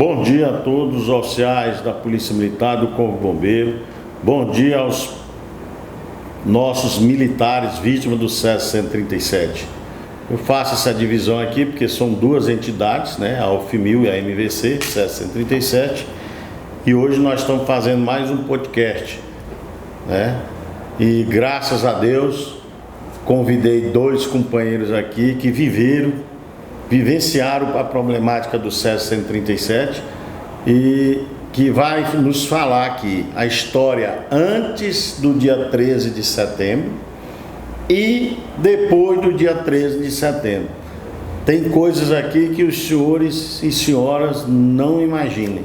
Bom dia a todos os oficiais da Polícia Militar, do Corpo Bombeiro. Bom dia aos nossos militares vítimas do SESC 137. Eu faço essa divisão aqui porque são duas entidades, né? A UFMIL e a MVC, SESC 137. E hoje nós estamos fazendo mais um podcast, né? E graças a Deus convidei dois companheiros aqui que vivenciaram a problemática do SESC 137 e que vai nos falar aqui a história antes do dia 13 de setembro e depois do dia 13 de setembro. Tem coisas aqui que os senhores e senhoras não imaginem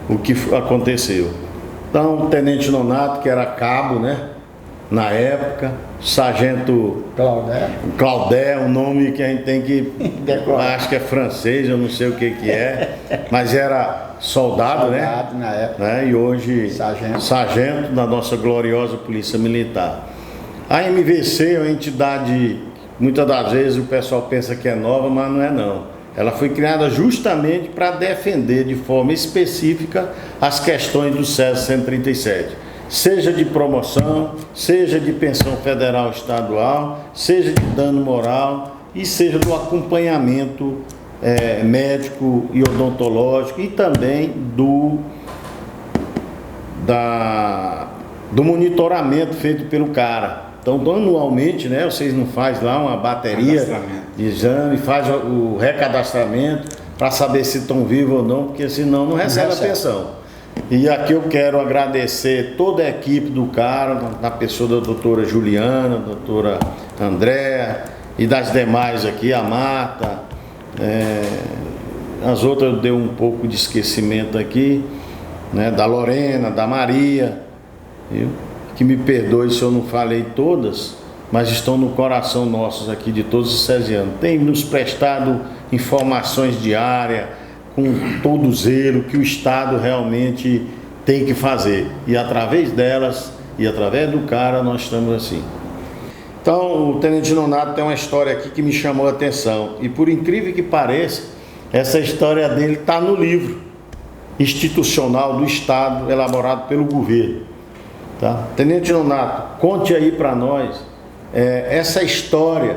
o que aconteceu. Então, o Tenente Nonato, que era cabo, né? Na época, Sargento Claudé, um nome que a gente tem que decorar, acho que é francês, eu não sei o que é, mas era soldado, né? Na época. Né? E hoje sargento da nossa gloriosa Polícia Militar. A MVC é uma entidade, muitas das vezes o pessoal pensa que é nova, mas não é não. Ela foi criada justamente para defender de forma específica as questões do SESC 137. Seja de promoção, seja de pensão federal estadual, seja de dano moral e seja do acompanhamento médico e odontológico e também do monitoramento feito pelo cara. Então, anualmente, né, vocês não fazem lá uma bateria de exame, faz o recadastramento para saber se estão vivos ou não, porque senão não recebe a pensão. E aqui eu quero agradecer toda a equipe do cara, na pessoa da doutora Juliana, doutora Andréa e das demais aqui, a Marta, as outras deu um pouco de esquecimento aqui, né, da Lorena, da Maria, viu? Que me perdoe se eu não falei todas, mas estão no coração nossos aqui de todos os cesianos. Tem nos prestado informações diárias, com todo zelo que o Estado realmente tem que fazer. E através delas, e através do cara, nós estamos assim. Então, o Tenente Nonato tem uma história aqui que me chamou a atenção. E por incrível que pareça, essa história dele está no livro institucional do Estado, elaborado pelo governo. Tá? Tenente Nonato, conte aí para nós essa história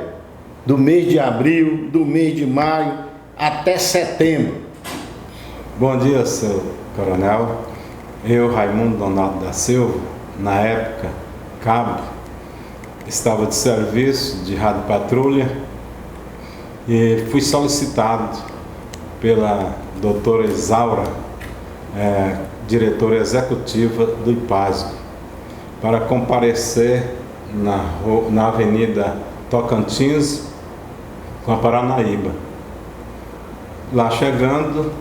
do mês de abril, do mês de maio até setembro. Bom dia, seu coronel. Eu, Raimundo Nonato da Silva, na época, cabo, estava de serviço de rádio patrulha e fui solicitado pela doutora Isaura, diretora executiva do IPASGO, para comparecer na Avenida Tocantins com a Paranaíba. Lá chegando,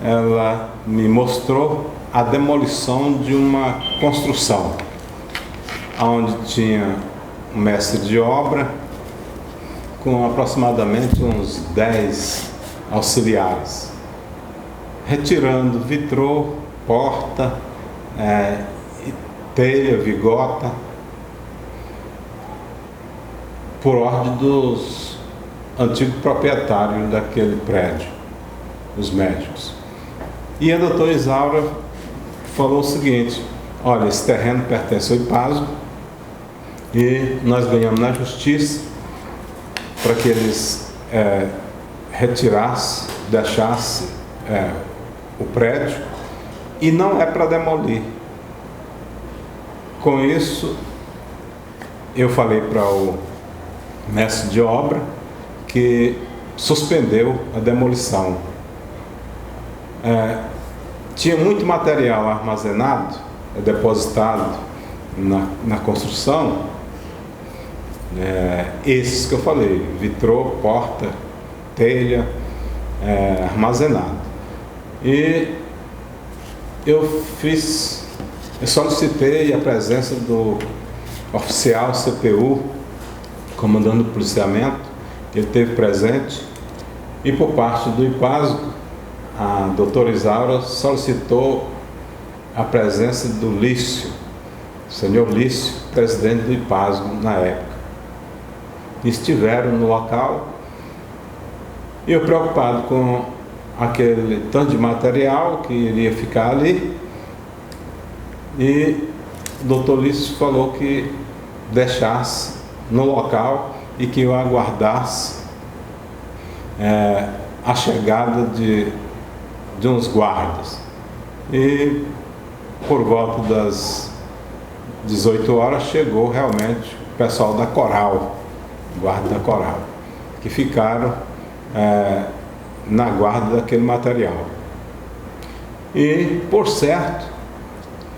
ela me mostrou a demolição de uma construção, onde tinha um mestre de obra com aproximadamente uns 10 auxiliares, retirando vitrô, porta, telha, vigota, por ordem dos antigos proprietários daquele prédio, os médicos. E a doutora Isaura falou o seguinte: olha, esse terreno pertence ao IPASGO e nós ganhamos na justiça para que eles retirassem, deixassem o prédio, e não é para demolir. Com isso, eu falei para o mestre de obra que suspendeu a demolição. Tinha muito material armazenado, depositado na construção, esses que eu falei, vitrô, porta, telha, armazenado. E eu solicitei a presença do oficial CPU, comandando o policiamento, ele esteve presente, e por parte do IPASGO, a doutora Isaura solicitou a presença do Lício, senhor Lício, presidente do IPASGO na época. Estiveram no local e eu, preocupado com aquele tanto de material que iria ficar ali, e o doutor Lício falou que deixasse no local e que eu aguardasse a chegada de uns guardas. E por volta das 18 horas chegou realmente o pessoal da Coral, guarda da Coral, que ficaram na guarda daquele material. E, por certo,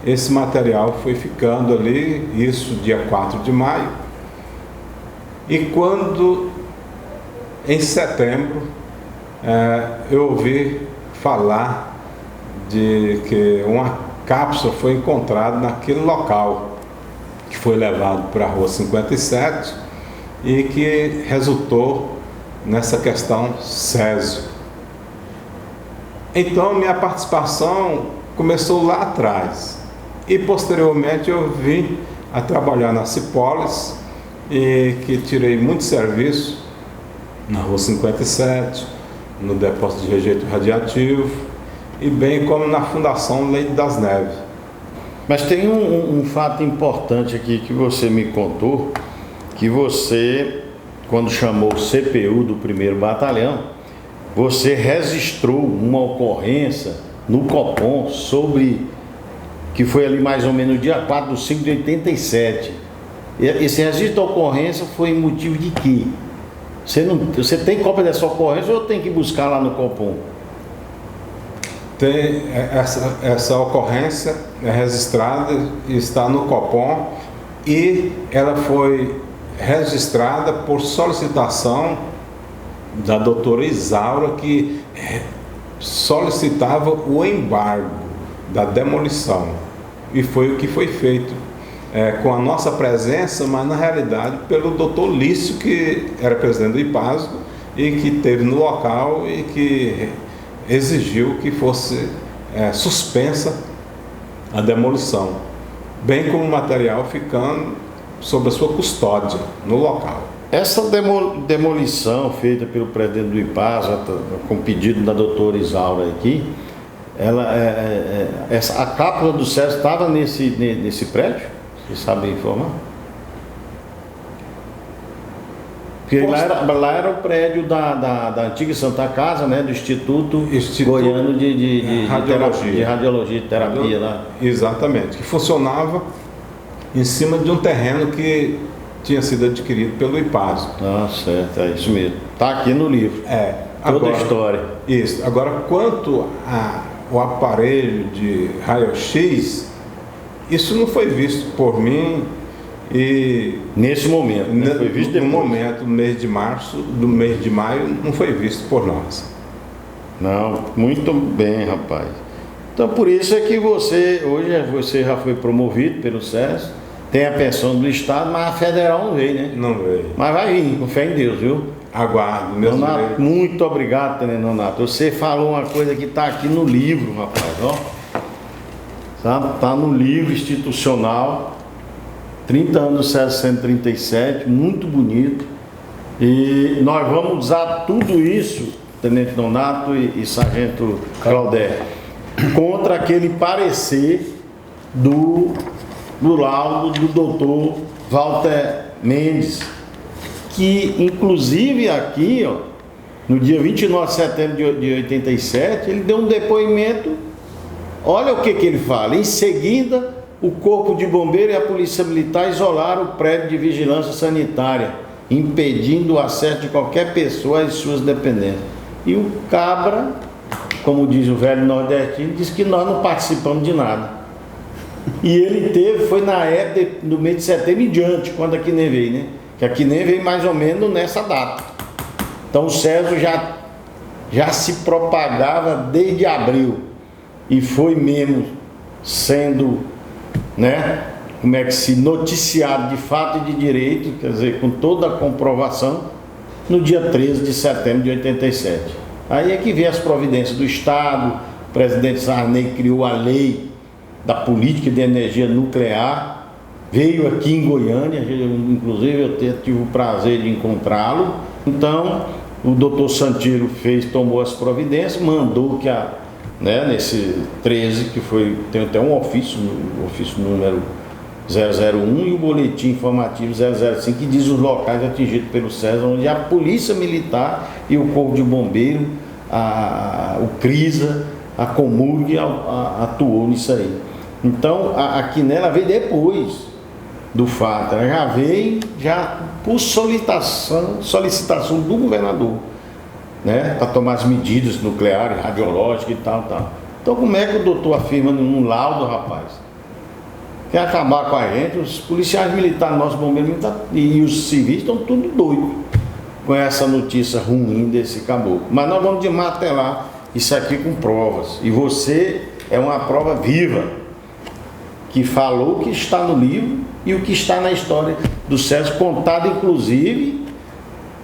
esse material foi ficando ali, isso dia 4 de maio, e quando, em setembro, eu ouvi falar de que uma cápsula foi encontrada naquele local, que foi levado para a Rua 57 e que resultou nessa questão Césio. Então, minha participação começou lá atrás e posteriormente eu vim a trabalhar na Cipolis, e que tirei muito serviço na Rua 57, no depósito de rejeito radioativo e bem como na Fundação Leite das Neves. Mas tem um fato importante aqui que você me contou, que você, quando chamou o CPU do 1º Batalhão, você registrou uma ocorrência no Copom sobre, que foi ali mais ou menos no dia 4 de 5 de 87. Esse registro da ocorrência foi motivo de quê? Você tem cópia dessa ocorrência ou tem que buscar lá no Copom? Tem essa ocorrência registrada, está no Copom, e ela foi registrada por solicitação da doutora Isaura, que solicitava o embargo da demolição, e foi o que foi feito com a nossa presença, mas na realidade pelo doutor Lício, que era presidente do IPASGO e que esteve no local e que exigiu que fosse suspensa a demolição, bem como o material ficando sob a sua custódia no local. Essa demolição feita pelo presidente do IPASGO, com pedido da doutora Isaura aqui, a cápsula do Césio estava nesse prédio? Você sabe informar? Porque lá era o prédio da antiga Santa Casa, né, do Instituto Goiano de Radiologia e Terapia lá. Exatamente, que funcionava em cima de um terreno que tinha sido adquirido pelo IPASGO. Ah, certo, é isso mesmo. Está aqui no livro. Toda a história. Isso. Agora, quanto ao aparelho de raio-x, isso não foi visto por mim e... Nesse momento, né? Foi visto depois. No momento, no mês de março, do mês de maio, não foi visto por nós. Não, muito bem, rapaz. Então, por isso é que hoje você já foi promovido pelo Césio, tem a pensão do Estado, mas a federal não veio, né? Não veio. Mas vai vir, com fé em Deus, viu? Aguardo, mesmo. Nonato, muito obrigado, Tenente Nonato. Você falou uma coisa que está aqui no livro, rapaz, ó. Está no livro institucional, 30 anos do Césio 137, muito bonito. E nós vamos usar tudo isso, Tenente Nonato e Sargento Claudete, contra aquele parecer do laudo do doutor Walter Mendes, que inclusive aqui, ó, no dia 29 de setembro de 87, ele deu um depoimento. Olha o que ele fala. Em seguida, o Corpo de Bombeiro e a Polícia Militar isolaram o prédio de vigilância sanitária, impedindo o acesso de qualquer pessoa às suas dependências. E o cabra, como diz o velho nordestino, diz que nós não participamos de nada. E ele foi na época do mês de setembro em diante, quando a Quinem veio, né? Que a Quinem veio mais ou menos nessa data. Então o Césio já se propagava desde abril. E foi mesmo sendo, né, como é que se noticiado de fato e de direito, quer dizer, com toda a comprovação, no dia 13 de setembro de 87. Aí é que vem as providências do Estado. O presidente Sarney criou a lei da política de energia nuclear, veio aqui em Goiânia, inclusive eu tive o prazer de encontrá-lo. Então, O doutor Santiro tomou as providências, mandou que nesse 13, que tem até um ofício número 001 e o boletim informativo 005, que diz os locais atingidos pelo César, onde a Polícia Militar e o Corpo de Bombeiro, o CRISA, a Comurg atuou nisso aí. Então, a Quinela veio depois do fato, ela já veio por solicitação do governador, né, para tomar as medidas nucleares, radiológicas e tal. Então, como é que o doutor afirma num laudo, rapaz? Quer acabar com a gente? Os policiais militares, nossos bombeiros militares e os civis estão tudo doidos com essa notícia ruim desse caboclo. Mas nós vamos desmartelar isso aqui com provas. E você é uma prova viva que falou o que está no livro e o que está na história do César, contado inclusive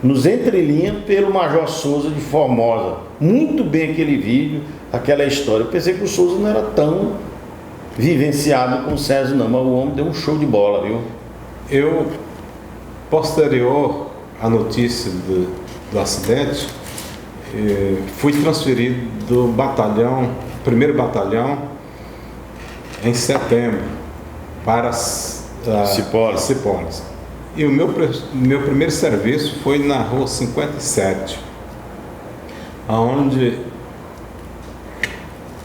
nos entrelinhas pelo Major Souza de Formosa. Muito bem aquele vídeo, aquela história. Eu pensei que o Souza não era tão vivenciado com o César não, mas o homem deu um show de bola, viu? Eu, posterior à notícia do acidente, fui transferido do primeiro batalhão, em setembro, para Cipoles. E o meu primeiro serviço foi na Rua 57, onde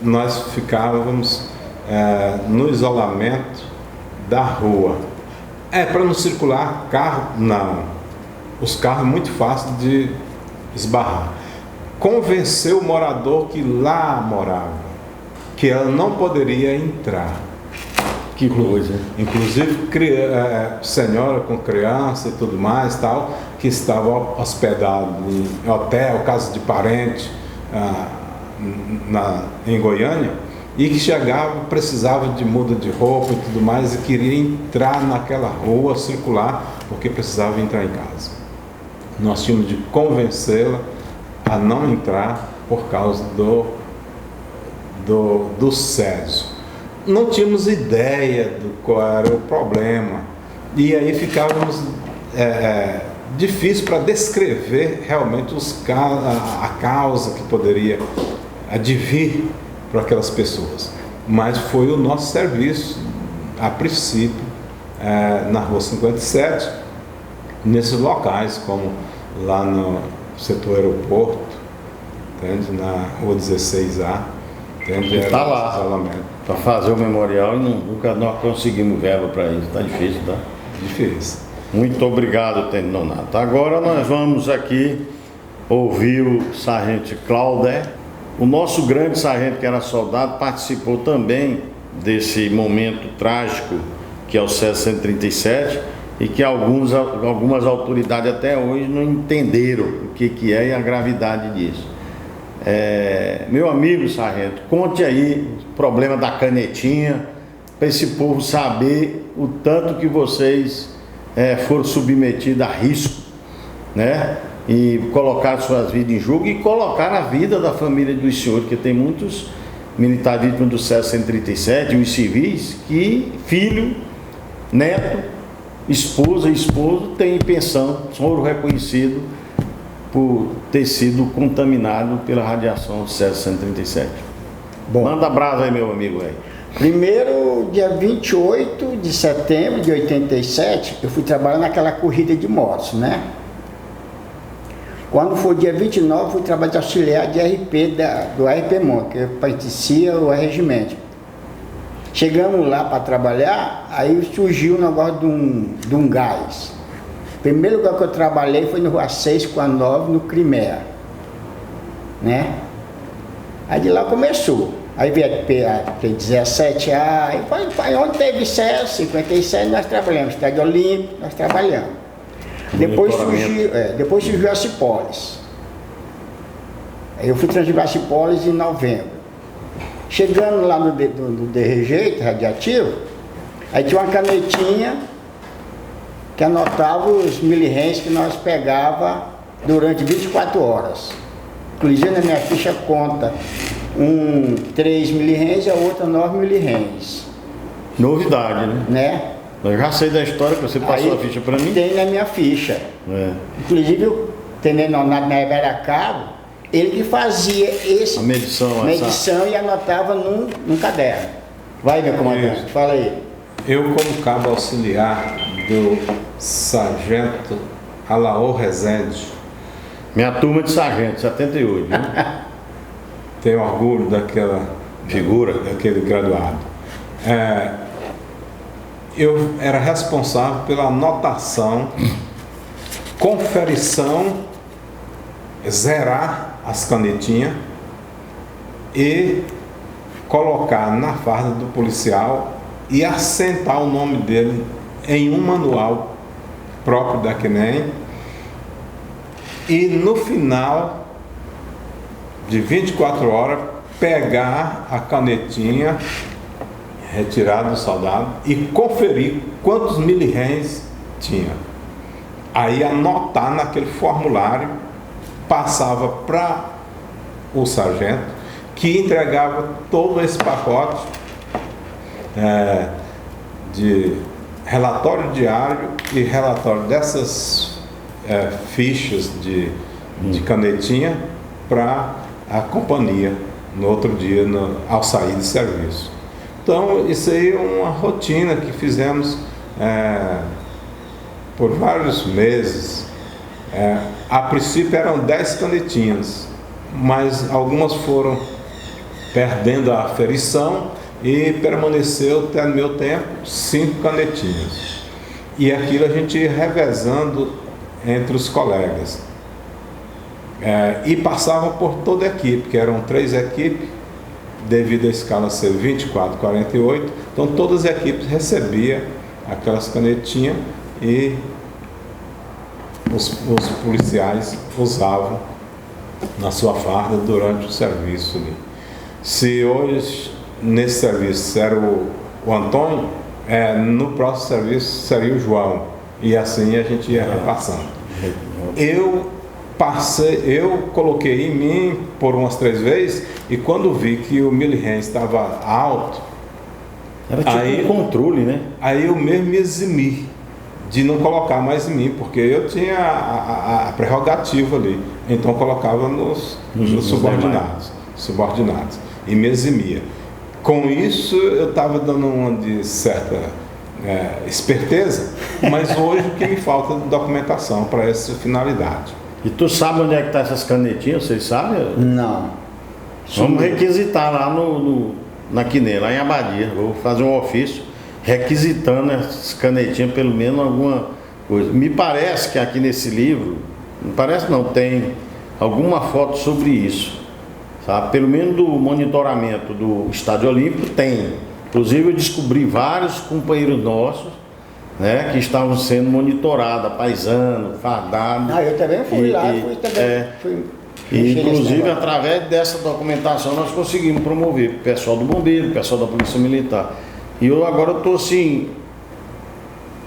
nós ficávamos no isolamento da rua. Para não circular carro? Não. Os carros muito fácil de esbarrar. Convenceu o morador que lá morava, que ela não poderia entrar. Que coisa. Inclusive senhora com criança e tudo mais, tal, que estava hospedado em hotel, casa de parente, em Goiânia, e que chegava, precisava de muda de roupa e tudo mais, e queria entrar naquela rua, circular, porque precisava entrar em casa. Nós tínhamos de convencê-la a não entrar por causa do Césio. Não tínhamos ideia do qual era o problema, e aí ficávamos difícil para descrever realmente a causa que poderia advir para aquelas pessoas. Mas foi o nosso serviço, a princípio, na Rua 57, nesses locais, como lá no setor aeroporto, entende? Na Rua 16A, está lá para fazer o memorial e nunca nós conseguimos verba para isso. Está difícil, tá? Difícil. Muito obrigado, Tenente Nonato. Agora nós vamos aqui ouvir o sargento Claudé. O nosso grande sargento, que era soldado, participou também desse momento trágico que é o César 137 e que algumas autoridades até hoje não entenderam o que é e a gravidade disso. Meu amigo sargento, conte aí o problema da canetinha, para esse povo saber o tanto que vocês foram submetidos a risco, né? E colocar suas vidas em jogo e colocar a vida da família dos senhores, porque tem muitos militares vítimas do César 137, os civis, que filho, neto, esposa e esposo têm pensão, foram reconhecidos por ter sido contaminado pela radiação do César 137. Bom, manda brasa aí, meu amigo aí. Primeiro, dia 28 de setembro de 87, eu fui trabalhar naquela corrida de motos, né? Quando foi dia 29, fui trabalhar de auxiliar de RP do RP Monte, que pertencia ao regimento. Chegamos lá para trabalhar, aí surgiu o negócio de um gás. O primeiro lugar que eu trabalhei foi no Rua 6 com a 9, no Crimea, né? Aí de lá começou. Aí veio a P17A, e foi onde teve César 57, nós trabalhamos, Estádio Olímpico, nós trabalhamos. Depois surgiu a Cipoles. Aí eu fui transferir a Cipoles em novembro. Chegando lá no rejeito radiativo, aí tinha uma canetinha que anotava os milirrens que nós pegava durante 24 horas. Inclusive na minha ficha conta 3 milirrens e a outra 9 milirrens. Novidade, né? Eu já sei da história, que você passou a ficha para mim. Tem na minha ficha. Inclusive Tenente Nonato na Vera Cabo, ele que fazia A medição, medição e anotava num caderno. Vai, meu comandante, Isso. fala aí. Eu, como cabo auxiliar do sargento Alaor Rezende, Minha turma de sargento, 78, viu? tenho orgulho daquela Figura. daquele graduado. Eu era responsável pela anotação, conferição, zerar as canetinhas e colocar na farda do policial e assentar o nome dele em um manual próprio da CNEM, e no final de 24 horas pegar a canetinha retirada do soldado e conferir quantos milirréns tinha. Aí anotar naquele formulário, passava para o sargento, que entregava todo esse pacote de relatório diário e relatório dessas fichas de canetinha para a companhia no outro dia, ao sair de serviço. Então, isso aí é uma rotina que fizemos por vários meses. A princípio eram 10 canetinhas, mas algumas foram perdendo a aferição e permaneceu até no meu tempo 5 canetinhas. E aquilo a gente ia revezando entre os colegas. E passava por toda a equipe, que eram 3 equipes, devido à escala ser 24, 48, então todas as equipes recebiam aquelas canetinhas e os policiais usavam na sua farda durante o serviço ali. Se hoje nesse serviço era o Antônio, no próximo serviço seria o João, e assim a gente ia repassando. Eu coloquei em mim por umas 3 vezes, e quando vi que o milirrém estava alto, Era tipo um controle, né? aí eu mesmo me eximi de não colocar mais em mim, porque eu tinha a prerrogativa ali, então colocava nos subordinados, e me eximia. Com isso eu estava dando uma de certa esperteza, mas hoje o que me falta é documentação para essa finalidade. E tu sabe onde é que estão essas canetinhas? Vocês sabem? Não. Vamos requisitar lá na Quiné, lá em Abadia. Vou fazer um ofício requisitando essas canetinhas, pelo menos alguma coisa. Me parece que aqui nesse livro, não parece não, tem alguma foto sobre isso, sabe? Pelo menos do monitoramento do Estádio Olímpico tem. Inclusive eu descobri vários companheiros nossos, né, que estavam sendo monitorados, paisano, fardado. Eu também fui lá, E inclusive através dessa documentação nós conseguimos promover o pessoal do bombeiro, o pessoal da Polícia Militar. E eu agora estou assim,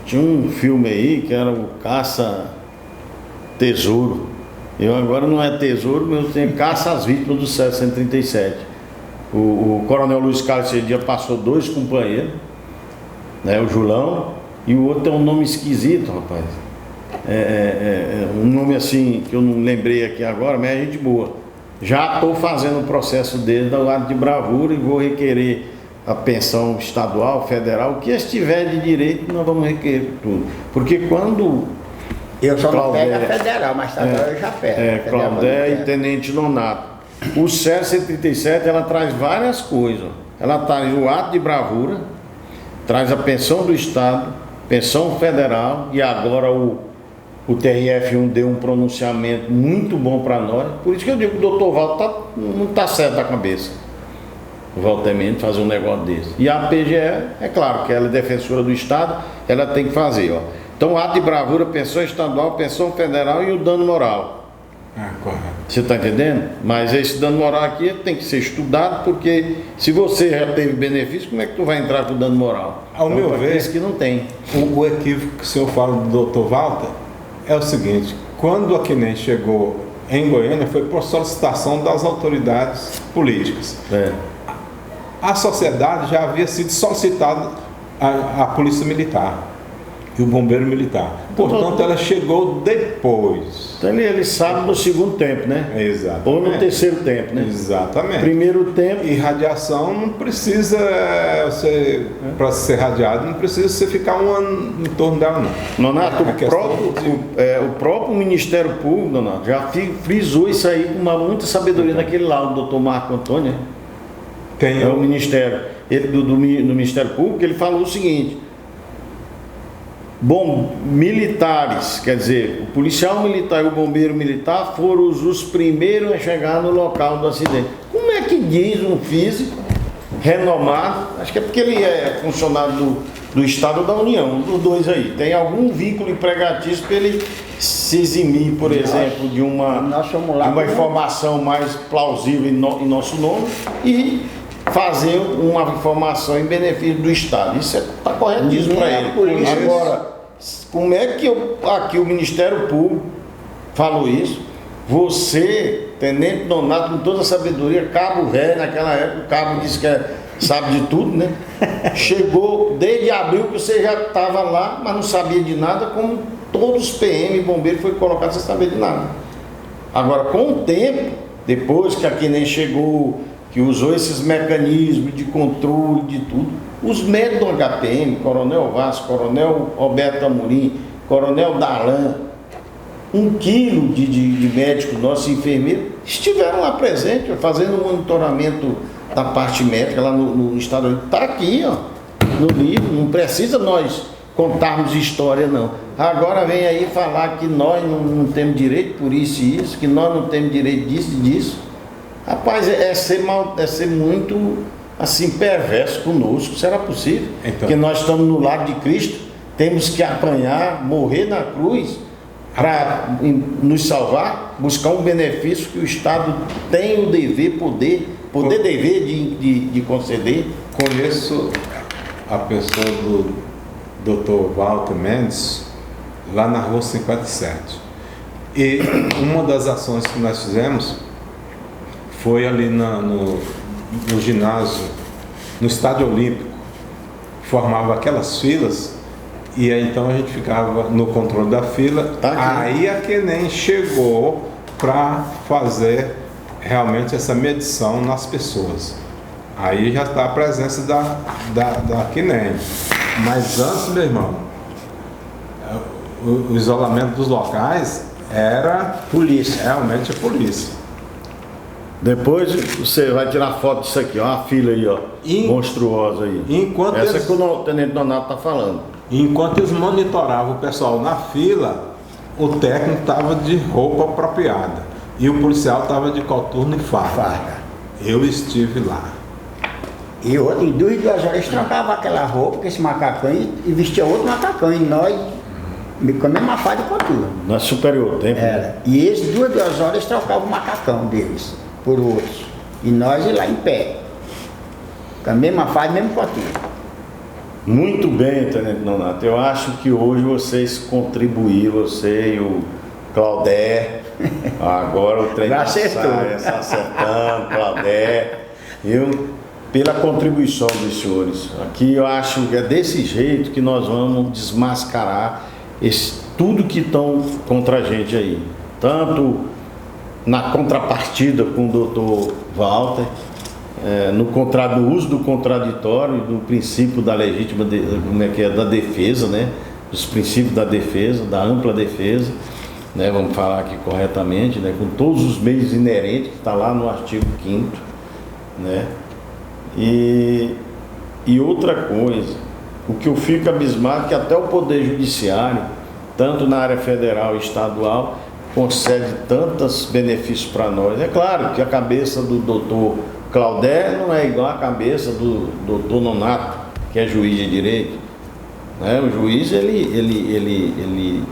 tinha um filme aí que era o Caça Tesouro. Eu agora não é tesouro, mas eu tenho Caça às Vítimas do 737. O Coronel Luiz Carlos esse dia passou 2 companheiros, né, o Julão, e o outro tem um nome esquisito, rapaz. Um nome assim que eu não lembrei aqui agora, mas é gente boa. Já estou fazendo o processo dele do lado de bravura e vou requerer a pensão estadual, federal, o que estiver de direito, nós vamos requerer tudo. Porque quando eu só não pego a federal, mas estadual eu já pego. Claudé e Tenente Nonato. O CER 137, ela traz várias coisas. Ela traz o ato de bravura, traz a pensão do Estado, pensão federal, e agora o TRF1 deu um pronunciamento muito bom para nós. Por isso que eu digo que o doutor Walter não está certo da cabeça. O Walter Mendes fazer um negócio desse. E a PGE, é claro que ela é defensora do Estado, ela tem que fazer. Então, ato de bravura, pensão estadual, pensão federal e o dano moral. Correto. Você está entendendo? Mas esse dano moral aqui tem que ser estudado, porque se você já teve benefício, como é que tu vai entrar com dano moral? Ao meu ver, isso que não tem. O equívoco que o senhor fala do Dr. Walter é o seguinte: quando a CNEM chegou em Goiânia, foi por solicitação das autoridades políticas. A sociedade já havia sido solicitada à Polícia Militar. e o bombeiro militar. Portanto, ela chegou depois. Então ele sabe no segundo tempo, né? Exatamente. Ou no terceiro tempo, né? Exatamente. Primeiro tempo. E radiação não precisa, para ser radiado, não precisa você ficar um ano em torno dela, não. Nonato, o próprio Ministério Público, Nonato, já frisou isso aí com muita sabedoria naquele lá, o doutor Marco Antônio, né? Tem o Ministério do Ministério Público, ele falou o seguinte: militares, quer dizer, o policial militar e o bombeiro militar foram os primeiros a chegar no local do acidente. Como é que diz um físico renomado? Acho que é porque ele é funcionário do Estado da União, dos dois aí. Tem algum vínculo empregatício para ele se eximir, por exemplo, de uma informação mais plausível em nosso nome e fazer uma informação em benefício do Estado. Isso está corretíssimo para ele. Agora, como é que aqui o Ministério Público falou isso? Você, Tenente Nonato, com toda a sabedoria, cabo velho, naquela época, o cabo disse que sabe de tudo, né? Chegou desde abril que você já estava lá, mas não sabia de nada, como todos os PM e bombeiros foram colocados sem saber de nada. Agora, com o tempo, depois que a nem chegou, que usou esses mecanismos de controle de tudo, os médicos do HPM, Coronel Vasco, Coronel Roberto Amorim, Coronel Darlan, 1 quilo de médicos nossos enfermeiros, estiveram lá presentes, fazendo o monitoramento da parte médica lá no Estado. Está aqui, ó, no livro, não precisa nós contarmos história, não. Agora vem aí falar que nós não temos direito por isso e isso, que nós não temos direito disso e disso. Rapaz, é ser muito assim perverso conosco. Será possível? Então, que nós estamos no lado de Cristo, temos que apanhar, morrer na cruz para nos salvar, buscar um benefício que o Estado tem o dever, dever de conceder. Conheço a pessoa do Dr. Walter Mendes lá na Rua 57. E uma das ações que nós fizemos foi ali no ginásio, no Estádio Olímpico. Formava aquelas filas e aí então a gente ficava no controle da fila. Aí a QNEM chegou para fazer realmente essa medição nas pessoas. Aí já está a presença da QNEM. Mas antes, meu irmão, o isolamento dos locais era polícia, realmente a polícia. Depois você vai tirar foto disso aqui, ó, uma fila aí, ó, monstruosa aí. Essa que o Tenente Nonato está falando. Enquanto eles monitoravam o pessoal na fila, o técnico estava de roupa apropriada e o policial estava de coturno e farda. Eu estive lá. E em 2 horas eles trocavam aquela roupa com esse macacão e vestia outro macacão. E nós, com a mesma farda e coturno. Não é superior, tem? Era. E esses 2 horas eles trocavam o macacão deles por outros. E nós lá em pé. Com a mesma farda e mesmo coturno. Muito bem, Tenente Nonato. Eu acho que hoje vocês contribuíram, você e o Claudé. Agora o trem está acertando, Claudé. Pela contribuição dos senhores. Aqui eu acho que é desse jeito que nós vamos desmascarar tudo que estão contra a gente aí. Tanto na contrapartida com o doutor Walter, no uso do contraditório, do princípio da legítima, da defesa, né? Dos princípios da defesa, da ampla defesa, né? Vamos falar aqui corretamente, né? Com todos os meios inerentes, que está lá no artigo 5º, né? E outra coisa, o que eu fico abismado é que até o Poder Judiciário, tanto na área federal e estadual, concede tantos benefícios para nós. É claro que a cabeça do doutor Claudé não é igual à cabeça do doutor Nonato, que é juiz de direito, né? O juiz, ele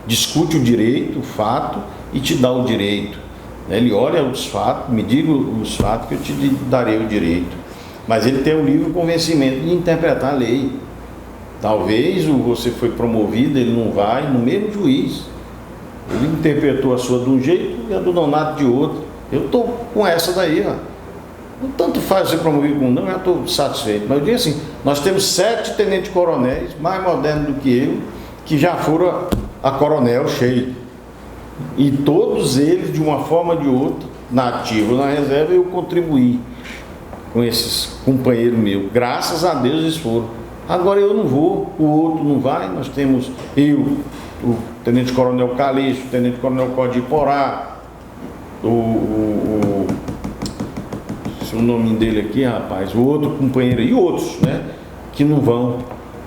discute o direito, o fato, e te dá o direito. Ele olha os fatos, me diga os fatos que eu te darei o direito. Mas ele tem o livre convencimento de interpretar a lei. Talvez você foi promovido, ele não vai, no mesmo juiz. Ele interpretou a sua de um jeito e a do Nonato de outro. Eu estou com essa daí, ó. Tanto faz ser promovido como não, eu já estou satisfeito. Mas eu digo assim, nós temos 7 tenentes-coronéis, mais modernos do que eu, que já foram a coronel cheio. E todos eles, de uma forma ou de outra, na ativa ou na reserva, eu contribuí com esses companheiros meus. Graças a Deus eles foram. Agora eu não vou, o outro não vai. Nós temos eu, o Tenente Coronel Calixto, o Tenente Coronel Código Porá, o nome dele aqui, rapaz, o outro companheiro e outros, né, que não vão.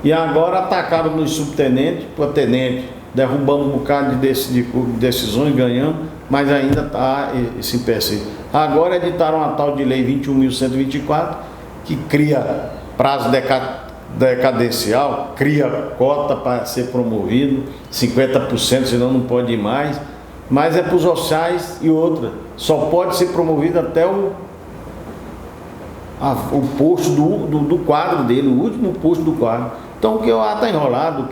E agora atacaram nos subtenentes para tenente, derrubamos um bocado de decisões, ganhamos, mas ainda está esse empecilho. Agora editaram uma tal de lei 21.124 que cria prazo decadencial, cria cota para ser promovido, 50%, senão não pode ir mais, mas é para os oficiais e outra, só pode ser promovido até o posto do quadro dele, o último posto do quadro. Então o que eu está enrolado, o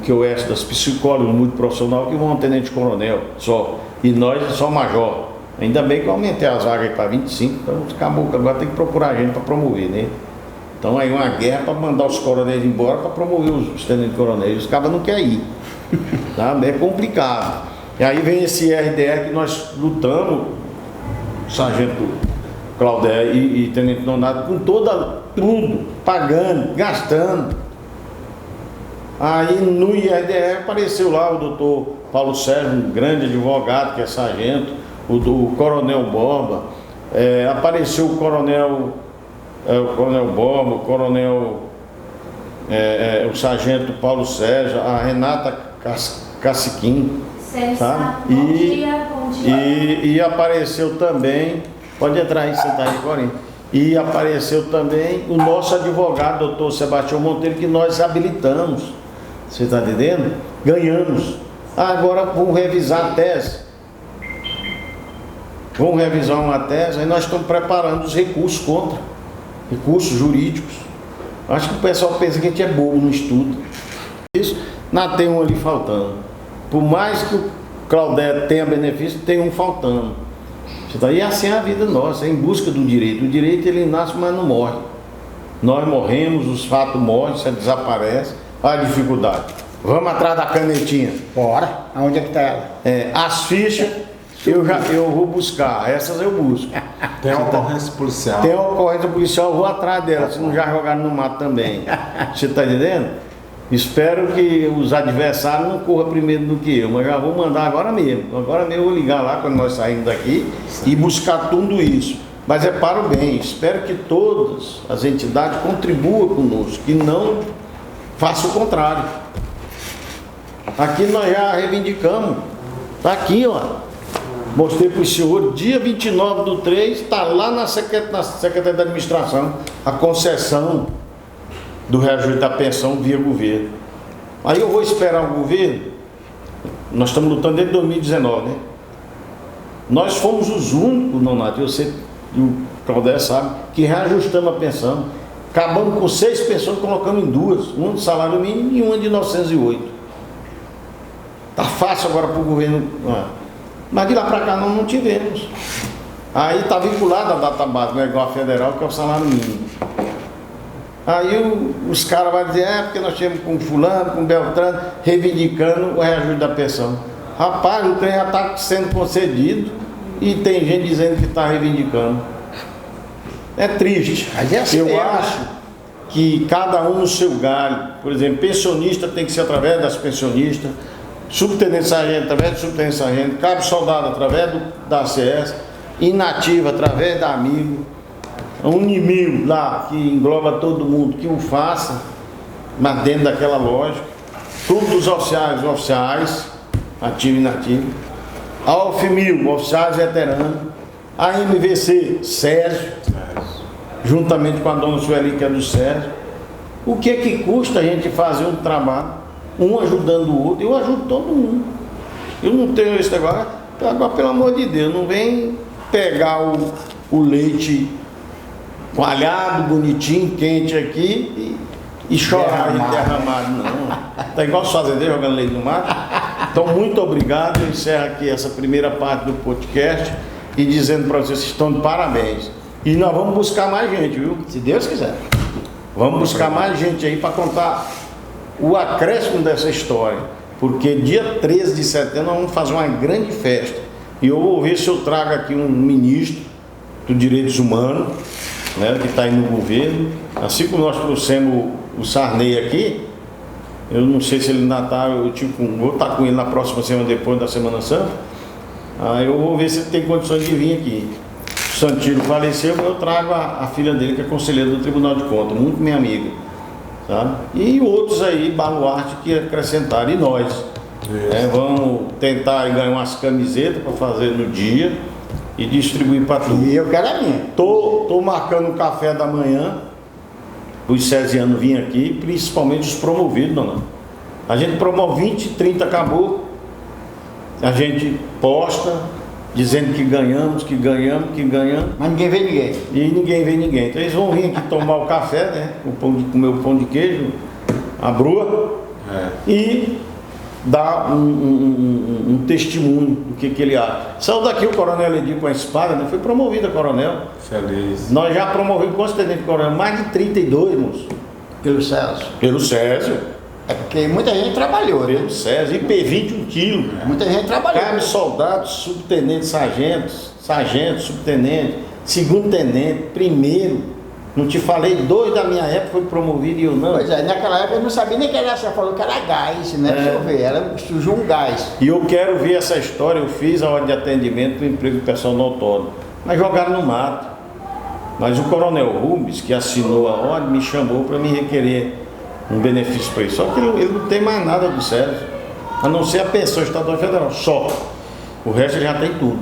que eu das psicólogos muito profissional que vão a tenente coronel só, e nós só major. Ainda bem que eu aumentei as vagas para 25, então acabou, agora tem que procurar gente para promover, né? Então aí uma guerra para mandar os coronéis embora para promover os tenentes coronéis, os cabas não querem ir, tá? É complicado. E aí vem esse RDR que nós lutamos, sargento Claudé e tenente Nonato, com tudo, pagando, gastando. Aí no IRDR apareceu lá o doutor Paulo Sérgio, um grande advogado que é sargento, o coronel Borba, apareceu o coronel Borba, o sargento Paulo Sérgio, a Renata Caciquim, sabe? Bom dia. E apareceu também, pode entrar aí, sentar aí, Corinha. E apareceu também o nosso advogado, doutor Sebastião Monteiro, que nós habilitamos. Você está entendendo? Ganhamos. Agora vamos revisar a tese. Vamos revisar uma tese, aí nós estamos preparando os recursos contra. Recursos jurídicos. Acho que o pessoal pensa que a gente é bobo no estudo. Isso, tem um ali faltando. Por mais que o Claudete tenha benefício, tem um faltando. E assim é a vida nossa, é em busca do direito. O direito ele nasce, mas não morre. Nós morremos, os fatos morrem, você desaparece. Olha a dificuldade. Vamos atrás da canetinha. Bora. Aonde é que está ela? As fichas eu vou buscar, essas eu busco. Tem uma ocorrência policial. Tem uma ocorrência policial, eu vou atrás dela, se não já jogaram no mato também. Você está entendendo? Espero que os adversários não corram primeiro do que eu, mas já vou mandar agora mesmo. Agora mesmo eu vou ligar lá quando nós saímos daqui e buscar tudo isso. Mas é para o bem. Espero que todas as entidades contribuam conosco, que não façam o contrário. Aqui nós já reivindicamos. Está aqui, ó. Mostrei para o senhor, dia 29/3, está lá na Secretaria da Administração, a concessão do reajuste da pensão via governo. Aí eu vou esperar o governo, nós estamos lutando desde 2019, né? Nós fomos os únicos, Nonato, você e o Claudé sabe, que reajustamos a pensão. Acabamos com 6 pensões e colocamos em 2, uma de salário mínimo e uma de 908. Está fácil agora para o governo. Mas de lá para cá nós não tivemos. Aí está vinculado à data básica, né, igual a federal, que é o salário mínimo. Aí os caras vão dizer, porque nós temos com fulano, com Beltrano, reivindicando o reajuste da pensão. Rapaz, o trem já está sendo concedido e tem gente dizendo que está reivindicando. É triste. Eu acho que cada um no seu galho. Por exemplo, pensionista tem que ser através das pensionistas, subtenente sargento através do subtenente sargento, cabo soldado através da ACS, inativa através da Amigo, Unimil lá, que engloba todo mundo, que o faça, mas dentro daquela lógica. Clube dos oficiais, ativo e inativo. A UFMIL, oficiais veteranos. A MVC, Sérgio, juntamente com a dona Sueli, que é do Sérgio. O que custa a gente fazer um trabalho, um ajudando o outro? Eu ajudo todo mundo. Eu não tenho esse negócio. Agora, pelo amor de Deus, não vem pegar o leite coalhado, bonitinho, quente aqui e chorar derramado, não. Tá igual os fazendeiros jogando leite no mato. Então, muito obrigado. Eu encerro aqui essa primeira parte do podcast e dizendo para vocês que estão de parabéns. E nós vamos buscar mais gente, viu? Se Deus quiser. Vamos buscar mais gente aí para contar o acréscimo dessa história, porque dia 13 de setembro nós vamos fazer uma grande festa. E eu vou ver se eu trago aqui um ministro dos Direitos Humanos, né, que está aí no governo. Assim como nós trouxemos o Sarney aqui, eu não sei se ele ainda está, vou estar com ele na próxima semana, depois da Semana Santa. Aí eu vou ver se ele tem condições de vir aqui. O Santino faleceu, eu trago a filha dele, que é conselheira do Tribunal de Contas, muito minha amiga, sabe? E outros aí, baluarte, que acrescentaram, e nós. Vamos tentar ganhar umas camisetas para fazer no dia e distribuir para tudo. E eu quero a minha. Tô marcando o café da manhã, os cesianos vinham aqui, principalmente os promovidos, não. A gente promove 20, 30 acabou, a gente posta, dizendo que ganhamos. Mas ninguém vê ninguém. E ninguém vê ninguém. Então eles vão vir aqui tomar o café, né? Comer o pão de queijo, a brua, e dar um testemunho do que ele acha. Saiu daqui o coronel Edir com a espada, né? Foi promovido a coronel. Feliz. Nós já promovemos quantos tenentes coronel? Mais de 32, moço. Pelo Celso. Pelo Césio. É porque muita gente trabalhou, né? Pelo Césio. IP20, 1 quilo. Muita gente trabalhou. Carne, soldados, subtenentes, sargentos, subtenente, segundo tenente, primeiro. Não te falei, 2 da minha época foi promovido e eu não. Pois é, naquela época eu não sabia nem que era, você falou que era gás, né? Deixa eu ver, surgiu um gás. E eu quero ver essa história, eu fiz a ordem de atendimento para o emprego pessoal no autônomo. Mas jogaram no mato. Mas o coronel Rubens, que assinou a ordem, me chamou para me requerer um benefício para isso. Só que ele não tem mais nada do Sérgio, a não ser a pensão estadual e federal, só. O resto ele já tem tudo.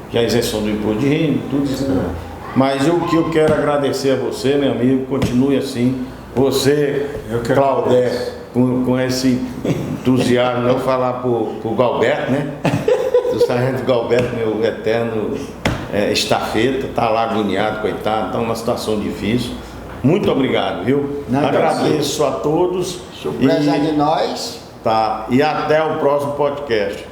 Que é a isenção do imposto de renda, tudo isso. Mas o que eu quero agradecer a você, meu amigo, continue assim. Você, Claudete, com esse entusiasmo, não falar pro Galberto, né? O sargento Galberto, meu eterno estafeta, tá lá agoniado, coitado, tá numa situação difícil. Muito obrigado, viu? Agradeço a todos. Surpresa de nós. Tá, e até o próximo podcast.